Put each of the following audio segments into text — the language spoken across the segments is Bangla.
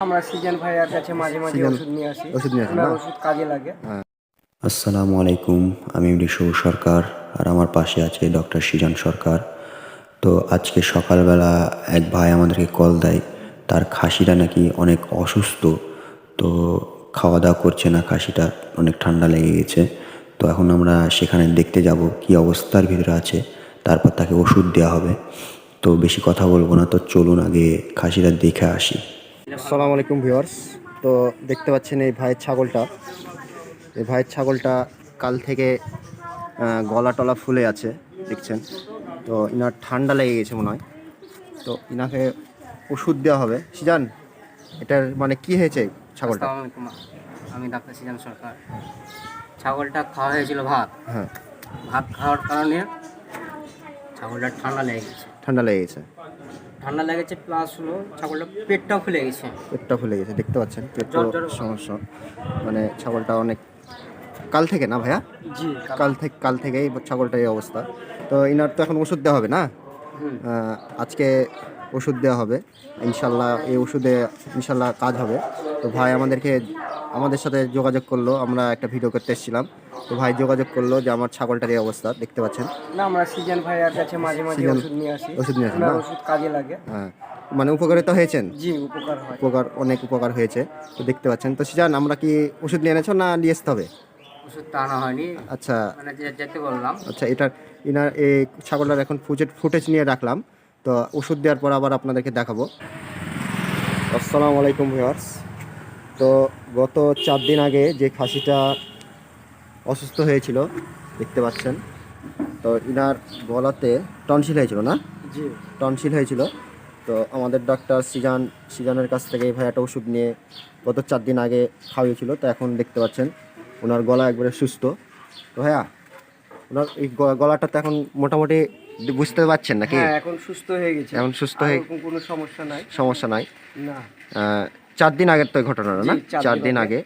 আমরা সিজন ভাইয়ার কাছে মাঝে মাঝে ওষুধ নিয়ে আসি। ওনার ওষুধ কাজে লাগে। আসসালামু আলাইকুম, আমি ঋষু সরকার আর আমার পাশে আছে ডক্টর সিজান সরকার। তো আজকে সকালবেলা এক ভাই আমাদেরকে কল দেয়, তার খাসিটা নাকি অনেক অসুস্থ। তো খাওয়া দাওয়া করছে না, খাসিটা অনেক ঠান্ডা লেগে গেছে। তো এখন আমরা সেখানে দেখতে যাব কি অবস্থার ভিতরে আছে, তারপর তাকে ওষুধ দেওয়া হবে। তো বেশি কথা বলবো না, তো চলুন আগে খাসিটা দেখে আসি। আসসালামু আলাইকুম ভিউয়ার্স। তো দেখতে পাচ্ছেন এই ভাইয়ের ছাগলটা কাল থেকে গলা টলা ফুলে আছে দেখছেন। তো ইনার ঠান্ডা লেগে গেছে মনে হয়। তো ইনাকে ওষুধ দেওয়া হবে। সিজান, এটার মানে কি হয়েছে ছাগলটা? আসসালামু আলাইকুম, আমি ডাক্তার সিজন সরকার। ছাগলটা খাওয়া হয়েছিল ভাত। হ্যাঁ, ভাত খাওয়ার কারণে ছাগলটা ঠান্ডা লেগে গেছে। ঠান্ডা লেগেছে প্লাস হলো ছাগলটা পেটটাও ফুলে গেছে। পেটটা ফুলে গেছে, দেখতে পাচ্ছেন পেটটা জ্বর সমস্যা। মানে ছাগলটা অনেক কাল থেকে না ভাইয়া? জি কাল থেকেই ছাগলটার এই অবস্থা। তো ইনার তো এখন ওষুধ দেওয়া হবে না? আজকে ওষুধ দেওয়া হবে ইনশাল্লাহ। এই ওষুধে ইনশাল্লাহ কাজ হবে। তো ভাই আমাদের সাথে যোগাযোগ করলো, আমরা একটা ভিডিও করতে এসেছিলাম। তো ভাই যোগাযোগ করলো যে আমার ছাগলটার এই অবস্থা দেখতে পাচ্ছেন। না, আমরা সিজন ভাইয়ার কাছে মাঝে মাঝে সিজন ওষুধ নিয়ে আসি। ওষুধ নিয়ে আসেন ওনার না? ওষুধ কাজে লাগে। হ্যাঁ, মানে উপকারিত হয়েছেন। জি, উপকার হয়। অনেক উপকার হয়েছে। তো দেখতে পাচ্ছেন। তো সিজান, আমরা কি ওষুধ নিয়ে এনেছো না নিয়ে আসতে হবে? ওষুধটা আনা হয়নি, আচ্ছা মানে যেতে বললাম। আচ্ছা, ইনার এই ছাগলটার এখন ফুটেজ নিয়ে রাখলাম। তো ওষুধ দেওয়ার পর আবার আপনাদেরকে দেখাবো। আসসালামু আলাইকুম ভিউয়ার্স। তো গত 4 দিন আগে যে খাসিটা অসুস্থ হয়েছিল দেখতে পাচ্ছেন। তো ইনার গলাতে টনসিল হয়েছিল না? জি, টনসিল হয়েছিল। তো আমাদের ডাক্তার সিজানের কাছ থেকে এই ভাইয়াটা ওষুধ নিয়ে গত 4 দিন আগে খাওয়িয়েছিল। তো এখন দেখতে পাচ্ছেন ওনার গলা একবারে সুস্থ। তো ভাইয়া, ওনার এই গলাটা তো এখন মোটামুটি বুঝতে পারছেন নাকি? হ্যাঁ, এখন সুস্থ হয়ে গেছে। এখন সুস্থ আর হয়ে ওরকম কোনো সমস্যা নাই। না। 4 দিন আগের তো এই ঘটনাটা না? জি, 4 দিন আগে।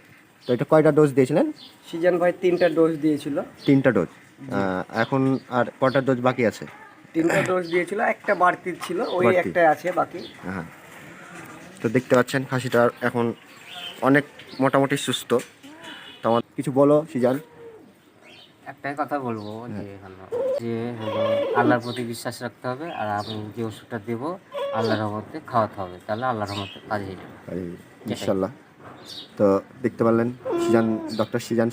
তো এটা কয়টা ডোজ দিয়েছিলেন? সিজন ভাই 3টা ডোজ দিয়েছিল। 3টা ডোজ। এখন আর কটা ডোজ বাকি আছে? 3টা ডোজ দিয়েছিল, একটা বাড়তি ছিল, ওই বাড়তি। একটাই আছে বাকি। হ্যাঁ, তো দেখতে পাচ্ছেন খাসিটা এখন অনেক মোটামুটি সুস্থ। তো আমার কিছু বলো সিজান। একটাই কথা বলবো যে হলো আল্লাহর প্রতি বিশ্বাস রাখতে হবে, আর আমি যে ওষুধটা দেবো আল্লাহর রহমতে খাওয়াতে হবে, তাহলে আল্লাহর রহমতে কাজে যাবে। ইনশাল্লাহ। তো দেখতে পারলেন ডক্টর সিজান